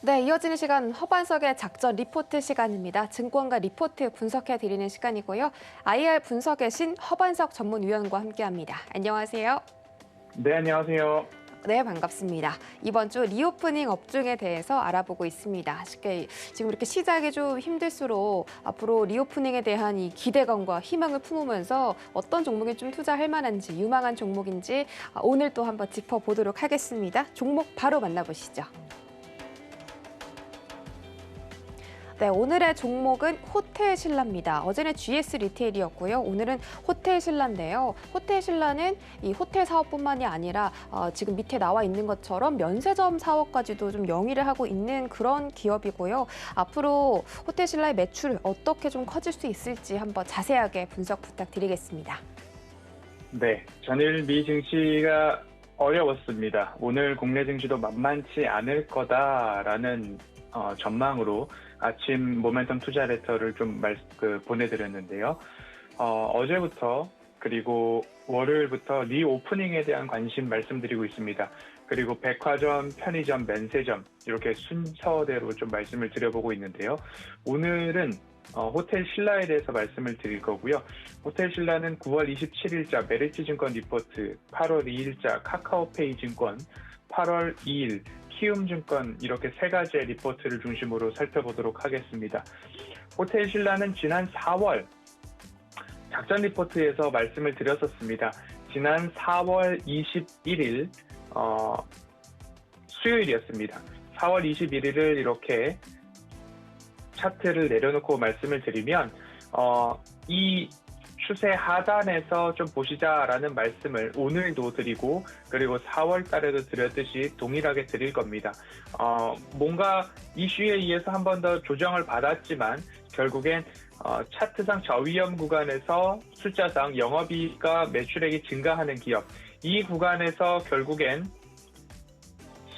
네, 이어지는 시간 허반석의 작전 리포트 시간입니다. 증권가 리포트 분석해 드리는 시간이고요. IR 분석의 신 허반석 전문위원과 함께합니다. 안녕하세요. 네, 안녕하세요. 네, 반갑습니다. 이번 주 리오프닝 업종에 대해서 알아보고 있습니다. 쉽게 지금 이렇게 시작이 좀 힘들수록 앞으로 리오프닝에 대한 이 기대감과 희망을 품으면서 어떤 종목에 좀 투자할 만한지, 유망한 종목인지 오늘 또 한번 짚어보도록 하겠습니다. 종목 바로 만나보시죠. 네, 오늘의 종목은 호텔신라입니다. 어제는 GS 리테일이었고요. 오늘은 호텔신라인데요. 호텔신라는 이 호텔 사업뿐만이 아니라 지금 밑에 나와 있는 것처럼 면세점 사업까지도 좀 영위를 하고 있는 그런 기업이고요. 앞으로 호텔신라의 매출 어떻게 좀 커질 수 있을지 한번 자세하게 분석 부탁드리겠습니다. 네, 전일 미 증시가 어려웠습니다. 오늘 국내 증시도 만만치 않을 거다라는 전망으로 아침 모멘텀 투자 레터를 좀 보내드렸는데요. 어제부터 그리고 월요일부터 리오프닝에 대한 관심 말씀드리고 있습니다. 그리고 백화점, 편의점, 면세점 이렇게 순서대로 좀 말씀을 드려보고 있는데요. 오늘은 호텔 신라에 대해서 말씀을 드릴 거고요. 호텔 신라는 9월 27일자 메리츠 증권 리포트, 8월 2일자 카카오페이 증권, 8월 2일 키움증권 이렇게 세 가지의 리포트를 중심으로 살펴보도록 하겠습니다. 호텔 신라는 지난 4월 작전 리포트에서 말씀을 드렸었습니다. 지난 4월 21일 수요일이었습니다. 4월 21일을 이렇게 차트를 내려놓고 말씀을 드리면 이 추세 하단에서 좀 보시자라는 말씀을 오늘도 드리고 그리고 4월 달에도 드렸듯이 동일하게 드릴 겁니다. 뭔가 이슈에 의해서 한 번 더 조정을 받았지만 결국엔 차트상 저위험 구간에서 숫자상 영업이익과 매출액이 증가하는 기업, 이 구간에서 결국엔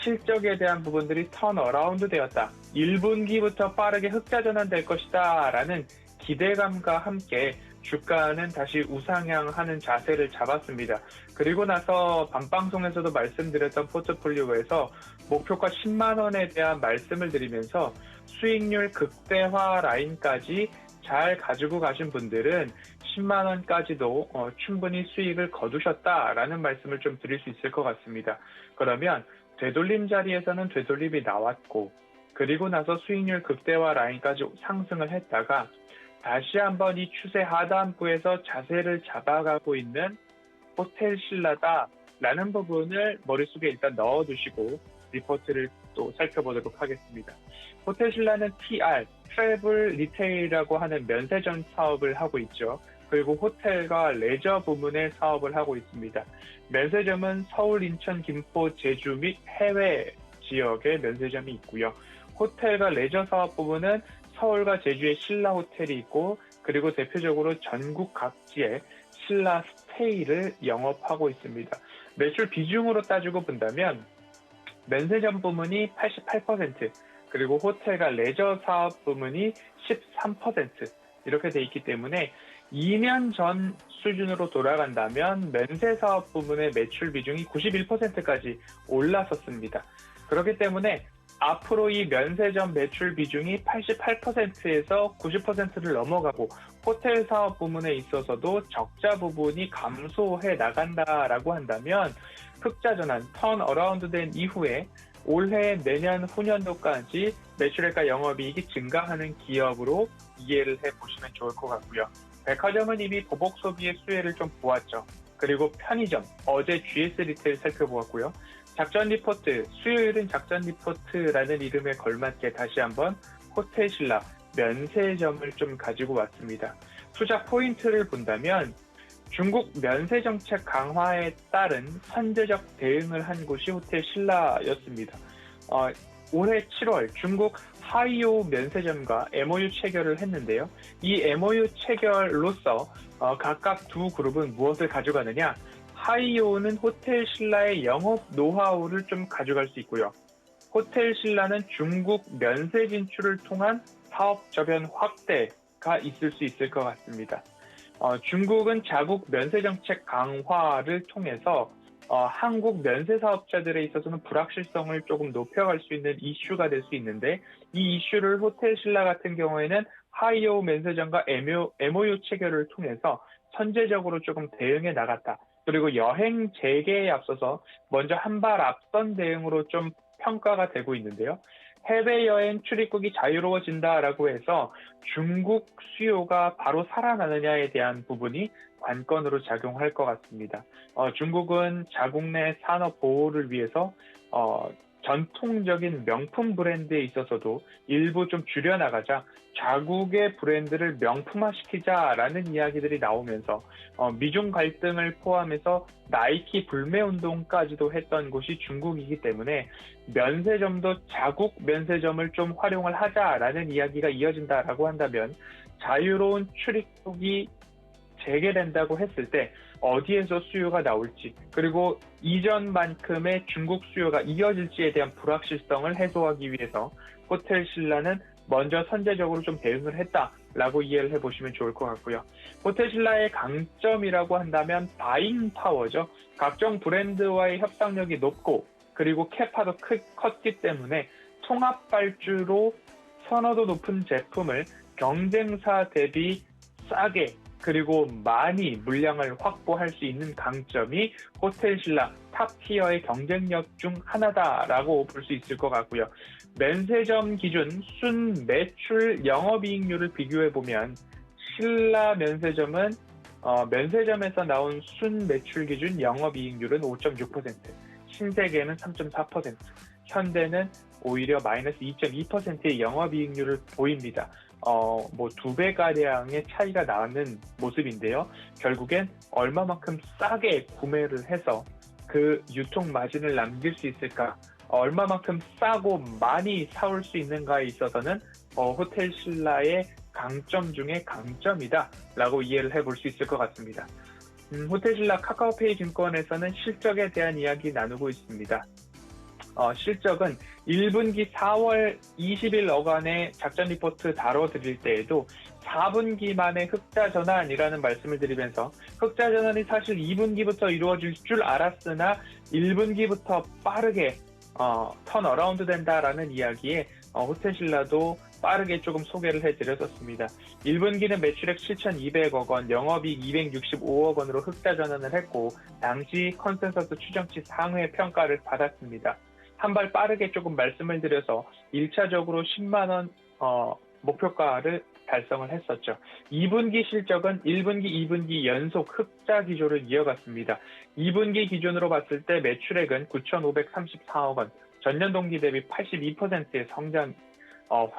실적에 대한 부분들이 턴어라운드 되었다. 1분기부터 빠르게 흑자 전환될 것이다 라는 기대감과 함께 주가는 다시 우상향하는 자세를 잡았습니다. 그리고 나서 밤방송에서도 말씀드렸던 포트폴리오에서 목표가 10만 원에 대한 말씀을 드리면서 수익률 극대화 라인까지 잘 가지고 가신 분들은 10만 원까지도 충분히 수익을 거두셨다라는 말씀을 좀 드릴 수 있을 것 같습니다. 그러면 되돌림 자리에서는 되돌림이 나왔고 그리고 나서 수익률 극대화 라인까지 상승을 했다가 다시 한번 이 추세 하단부에서 자세를 잡아가고 있는 호텔 신라다라는 부분을 머릿속에 일단 넣어두시고 리포트를 또 살펴보도록 하겠습니다. 호텔 신라는 TR, 트래블 리테일이라고 하는 면세점 사업을 하고 있죠. 그리고 호텔과 레저 부문의 사업을 하고 있습니다. 면세점은 서울, 인천, 김포, 제주 및 해외 지역의 면세점이 있고요. 호텔과 레저 사업 부분은 서울과 제주에 신라 호텔이 있고 그리고 대표적으로 전국 각지에 신라 스테이를 영업하고 있습니다. 매출 비중으로 따지고 본다면 면세점 부문이 88%, 그리고 호텔과 레저 사업 부문이 13% 이렇게 돼 있기 때문에 2년 전 수준으로 돌아간다면 면세 사업 부문의 매출 비중이 91%까지 올랐었습니다. 그렇기 때문에 앞으로 이 면세점 매출 비중이 88%에서 90%를 넘어가고 호텔 사업 부문에 있어서도 적자 부분이 감소해 나간다라고 한다면 흑자 전환, 턴 어라운드 된 이후에 올해 내년 후년도까지 매출액과 영업이익이 증가하는 기업으로 이해를 해보시면 좋을 것 같고요. 백화점은 이미 보복 소비의 수혜를 좀 보았죠. 그리고 편의점, 어제 GS 리테일 살펴보았고요. 작전 리포트, 수요일은 작전 리포트라는 이름에 걸맞게 다시 한번 호텔 신라, 면세점을 좀 가지고 왔습니다. 투자 포인트를 본다면 중국 면세 정책 강화에 따른 선제적 대응을 한 곳이 호텔 신라였습니다. 올해 7월 중국 하이오 면세점과 MOU 체결을 했는데요. 이 MOU 체결로서 각각 두 그룹은 무엇을 가져가느냐? 하이오는 호텔 신라의 영업 노하우를 좀 가져갈 수 있고요. 호텔 신라는 중국 면세 진출을 통한 사업 저변 확대가 있을 수 있을 것 같습니다. 중국은 자국 면세 정책 강화를 통해서 한국 면세 사업자들에 있어서는 불확실성을 조금 높여갈 수 있는 이슈가 될 수 있는데 이 이슈를 호텔 신라 같은 경우에는 하이오 면세점과 MOU 체결을 통해서 선제적으로 조금 대응해 나갔다. 그리고 여행 재개에 앞서서 먼저 한 발 앞선 대응으로 좀 평가가 되고 있는데요. 해외여행 출입국이 자유로워진다라고 해서 중국 수요가 바로 살아나느냐에 대한 부분이 관건으로 작용할 것 같습니다. 중국은 자국 내 산업 보호를 위해서 전통적인 명품 브랜드에 있어서도 일부 좀 줄여나가자 자국의 브랜드를 명품화시키자라는 이야기들이 나오면서 미중 갈등을 포함해서 나이키 불매 운동까지도 했던 곳이 중국이기 때문에 면세점도 자국 면세점을 좀 활용을 하자라는 이야기가 이어진다라고 한다면 자유로운 출입국이 재개된다고 했을 때 어디에서 수요가 나올지 그리고 이전만큼의 중국 수요가 이어질지에 대한 불확실성을 해소하기 위해서 호텔 신라는 먼저 선제적으로 좀 대응을 했다라고 이해를 해보시면 좋을 것 같고요. 호텔 신라의 강점이라고 한다면 바잉 파워죠. 각종 브랜드와의 협상력이 높고 그리고 캐파도 컸기 때문에 통합 발주로 선호도 높은 제품을 경쟁사 대비 싸게 그리고 많이 물량을 확보할 수 있는 강점이 호텔 신라 탑티어의 경쟁력 중 하나다라고 볼 수 있을 것 같고요. 면세점 기준 순 매출 영업이익률을 비교해보면 신라 면세점은 면세점에서 나온 순 매출 기준 영업이익률은 5.6%, 신세계는 3.4%, 현대는 오히려 마이너스 2.2%의 영업이익률을 보입니다. 뭐 2배가량의 차이가 나는 모습인데요. 결국엔 얼마만큼 싸게 구매를 해서 그 유통 마진을 남길 수 있을까? 얼마만큼 싸고 많이 사올 수 있는가에 있어서는 호텔 신라의 강점 중에 강점이다라고 이해를 해볼 수 있을 것 같습니다. 호텔 신라 카카오페이 증권에서는 실적에 대한 이야기 나누고 있습니다. 실적은 1분기 4월 20일 어간의 작전 리포트 다뤄드릴 때에도 4분기 만에 흑자 전환이라는 말씀을 드리면서 흑자 전환이 사실 2분기부터 이루어질 줄 알았으나 1분기부터 빠르게 턴어라운드 된다라는 이야기에 호텔 신라도 빠르게 조금 소개를 해드렸었습니다. 1분기는 매출액 7,200억 원, 영업이익 265억 원으로 흑자 전환을 했고 당시 컨센서스 추정치 상회 평가를 받았습니다. 한 발 빠르게 조금 말씀을 드려서 1차적으로 10만 원 목표가를 달성을 했었죠. 2분기 실적은 1분기, 2분기 연속 흑자 기조를 이어갔습니다. 2분기 기준으로 봤을 때 매출액은 9,534억 원, 전년 동기 대비 82%의 성장,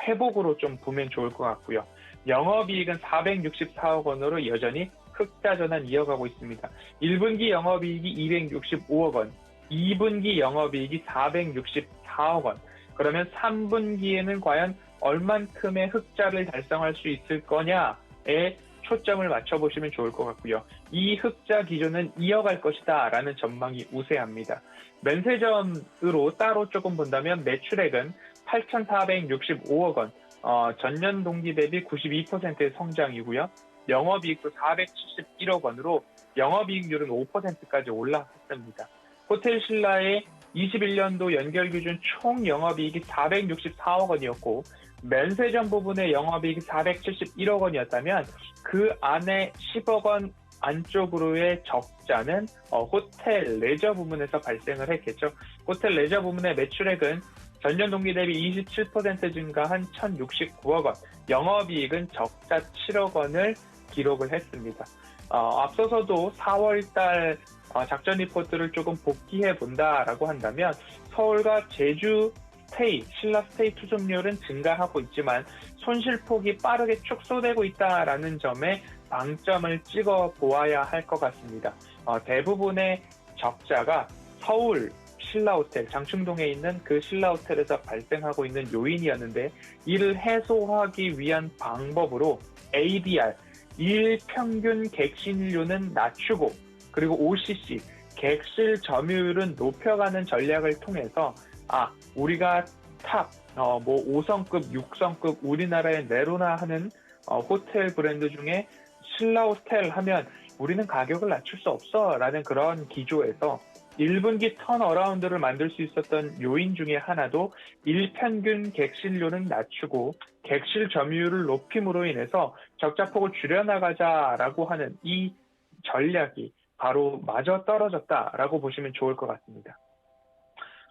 회복으로 좀 보면 좋을 것 같고요. 영업이익은 464억 원으로 여전히 흑자 전환 이어가고 있습니다. 1분기 영업이익이 265억 원, 2분기 영업이익이 464억 원. 그러면 3분기에는 과연 얼만큼의 흑자를 달성할 수 있을 거냐에 초점을 맞춰보시면 좋을 것 같고요. 이 흑자 기조는 이어갈 것이다 라는 전망이 우세합니다. 면세점으로 따로 조금 본다면 매출액은 8,465억 원, 전년 동기 대비 92%의 성장이고요. 영업이익도 471억 원으로 영업이익률은 5%까지 올라갔습니다. 호텔 신라의 21년도 연결 기준 총 영업이익이 464억 원이었고 면세점 부분의 영업이익이 471억 원이었다면 그 안에 10억 원 안쪽으로의 적자는 호텔 레저 부문에서 발생을 했겠죠. 호텔 레저 부문의 매출액은 전년 동기 대비 27% 증가한 1,069억 원, 영업이익은 적자 7억 원을 기록을 했습니다. 앞서서도 4월달 작전 리포트를 조금 복귀해 본다라고 한다면 서울과 제주 스테이, 신라 스테이 투숙률은 증가하고 있지만 손실폭이 빠르게 축소되고 있다라는 점에 방점을 찍어 보아야 할 것 같습니다. 대부분의 적자가 서울 신라호텔, 장충동에 있는 그 신라호텔에서 발생하고 있는 요인이었는데 이를 해소하기 위한 방법으로 ADR, 일평균 객실료는 낮추고 그리고 OCC, 객실 점유율은 높여가는 전략을 통해서 우리가 탑, 5성급, 6성급 우리나라에 내로나 하는 호텔 브랜드 중에 신라호텔 하면 우리는 가격을 낮출 수 없어 라는 그런 기조에서 1분기 턴어라운드를 만들 수 있었던 요인 중에 하나도 일평균 객실료는 낮추고 객실 점유율을 높임으로 인해서 적자폭을 줄여나가자라고 하는 이 전략이 바로 마저 떨어졌다라고 보시면 좋을 것 같습니다.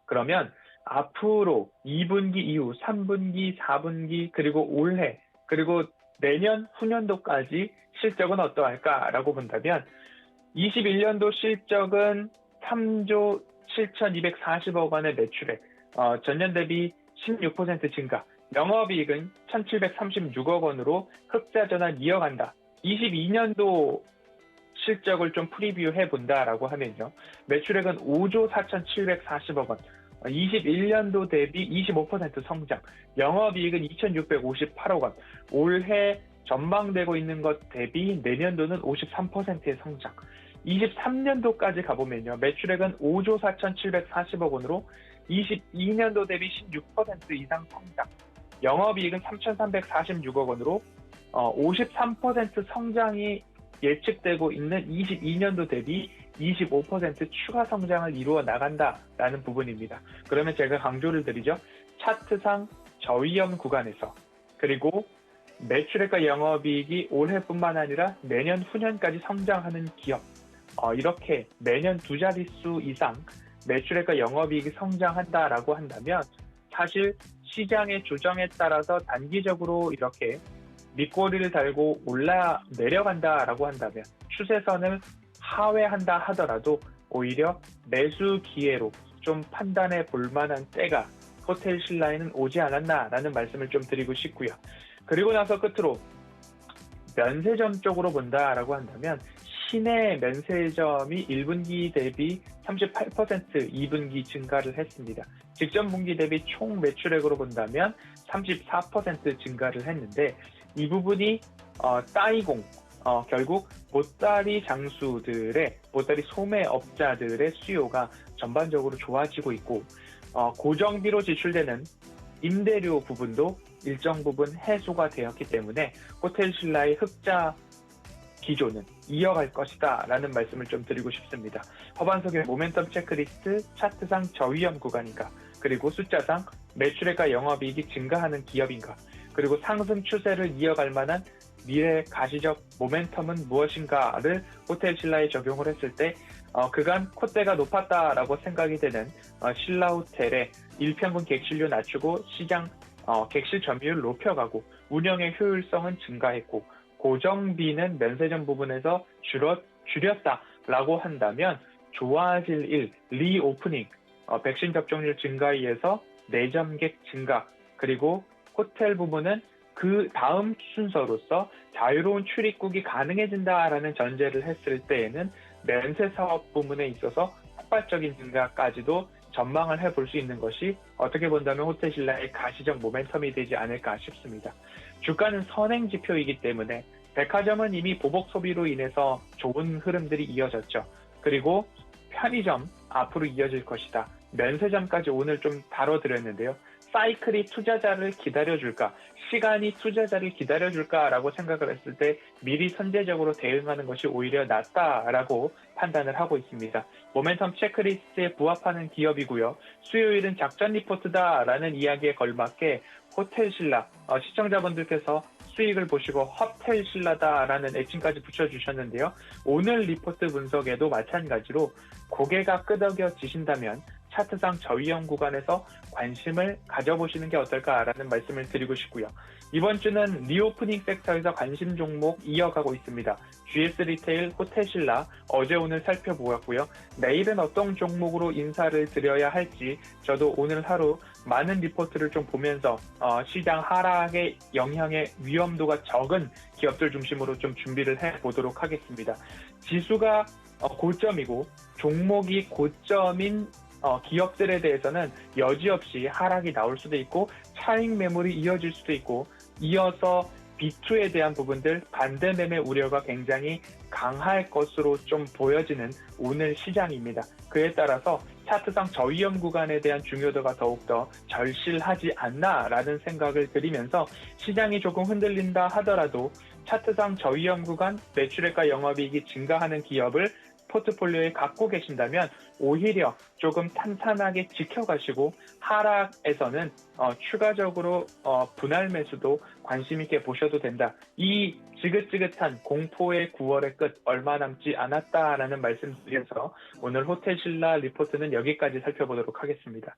그러면 앞으로 2분기 이후 3분기, 4분기, 그리고 올해, 그리고 내년 후년도까지 실적은 어떠할까라고 본다면 21년도 실적은 3조 7,240억 원의 매출액, 전년 대비 16% 증가, 영업이익은 1,736억 원으로 흑자 전환 이어간다. 22년도 실적을 좀 프리뷰해 본다라고 하면요. 매출액은 5조 4,740억 원, 21년도 대비 25% 성장, 영업이익은 2,658억 원, 올해 전망되고 있는 것 대비 내년도는 53%의 성장, 23년도까지 가보면요. 매출액은 5조 4,740억 원으로 22년도 대비 16% 이상 성장, 영업이익은 3,346억 원으로 53% 성장이 예측되고 있는 22년도 대비 25% 추가 성장을 이루어 나간다라는 부분입니다. 그러면 제가 강조를 드리죠. 차트상 저위험 구간에서 그리고 매출액과 영업이익이 올해뿐만 아니라 내년 후년까지 성장하는 기업, 이렇게 매년 두 자릿수 이상 매출액과 영업이익이 성장한다라고 한다면 사실 시장의 조정에 따라서 단기적으로 이렇게 밑꼬리를 달고 내려간다라고 한다면 추세선을 하회한다 하더라도 오히려 매수 기회로 좀 판단해 볼 만한 때가 호텔 신라에는 오지 않았나라는 말씀을 좀 드리고 싶고요. 그리고 나서 끝으로 면세점 쪽으로 본다라고 한다면 시내 면세점이 1분기 대비 38% 2분기 증가를 했습니다. 직전 분기 대비 총 매출액으로 본다면 34% 증가를 했는데 이 부분이 따이공, 결국 보따리 장수들의, 보따리 소매업자들의 수요가 전반적으로 좋아지고 있고 고정비로 지출되는 임대료 부분도 일정 부분 해소가 되었기 때문에 호텔 신라의 흑자 기조는 이어갈 것이다 라는 말씀을 좀 드리고 싶습니다. 허반석의 모멘텀 체크리스트, 차트상 저위험 구간인가, 그리고 숫자상 매출액과 영업이익이 증가하는 기업인가, 그리고 상승 추세를 이어갈 만한 미래 가시적 모멘텀은 무엇인가를 호텔 신라에 적용을 했을 때 그간 콧대가 높았다라고 생각이 되는 신라호텔의 일평균 객실료 낮추고 시장 객실 점유율 높여가고 운영의 효율성은 증가했고 고정비는 면세점 부분에서 줄였다라고 한다면 좋아질 일, 리오프닝, 백신 접종률 증가에 의해서 내점객 증가, 그리고 호텔 부분은 그 다음 순서로서 자유로운 출입국이 가능해진다라는 전제를 했을 때에는 면세 사업 부문에 있어서 폭발적인 증가까지도 전망을 해볼 수 있는 것이 어떻게 본다면 호텔 신라의 가시적 모멘텀이 되지 않을까 싶습니다. 주가는 선행 지표이기 때문에 백화점은 이미 보복 소비로 인해서 좋은 흐름들이 이어졌죠. 그리고 편의점 앞으로 이어질 것이다. 면세점까지 오늘 좀 다뤄드렸는데요. 사이클이 투자자를 기다려줄까, 시간이 투자자를 기다려줄까라고 생각을 했을 때 미리 선제적으로 대응하는 것이 오히려 낫다라고 판단을 하고 있습니다. 모멘텀 체크리스트에 부합하는 기업이고요. 수요일은 작전 리포트다라는 이야기에 걸맞게 호텔 신라, 시청자분들께서 수익을 보시고 호텔 신라다라는 애칭까지 붙여주셨는데요. 오늘 리포트 분석에도 마찬가지로 고개가 끄덕여지신다면 차트상 저위험 구간에서 관심을 가져보시는 게 어떨까라는 말씀을 드리고 싶고요. 이번 주는 리오프닝 섹터에서 관심 종목 이어가고 있습니다. GS 리테일, 호텔 신라 어제 오늘 살펴보았고요. 내일은 어떤 종목으로 인사를 드려야 할지 저도 오늘 하루 많은 리포트를 좀 보면서 시장 하락의 영향의 위험도가 적은 기업들 중심으로 좀 준비를 해보도록 하겠습니다. 지수가 고점이고 종목이 고점인 기업들에 대해서는 여지없이 하락이 나올 수도 있고 차익 매물이 이어질 수도 있고 이어서 B2에 대한 부분들 반대 매매 우려가 굉장히 강할 것으로 좀 보여지는 오늘 시장입니다. 그에 따라서 차트상 저위험 구간에 대한 중요도가 더욱더 절실하지 않나라는 생각을 드리면서 시장이 조금 흔들린다 하더라도 차트상 저위험 구간 매출액과 영업이익이 증가하는 기업을 포트폴리오에 갖고 계신다면 오히려 조금 탄탄하게 지켜가시고 하락에서는 추가적으로 분할 매수도 관심 있게 보셔도 된다. 이 지긋지긋한 공포의 9월의 끝 얼마 남지 않았다라는 말씀드려서 오늘 호텔신라 리포트는 여기까지 살펴보도록 하겠습니다.